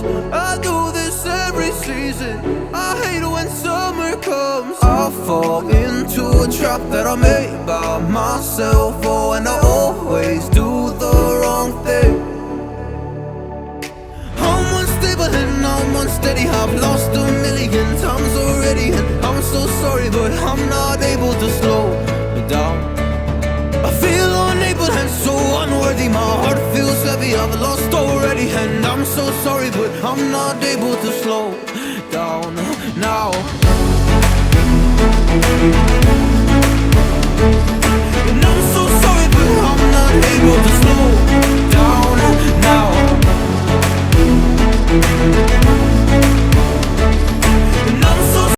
comes. I do this every season. I hate when summer comes. I fall into a trap that I made by myself. Oh, and I always do the wrong thing. I'm unstable and I'm unsteady. I've lost a million times already, and I'm so sorry, but I'm not able to slow down. I feel unable and so unworthy. My heart feels heavy, I've lost already, and I'm so sorry, but I'm not able to slow down now.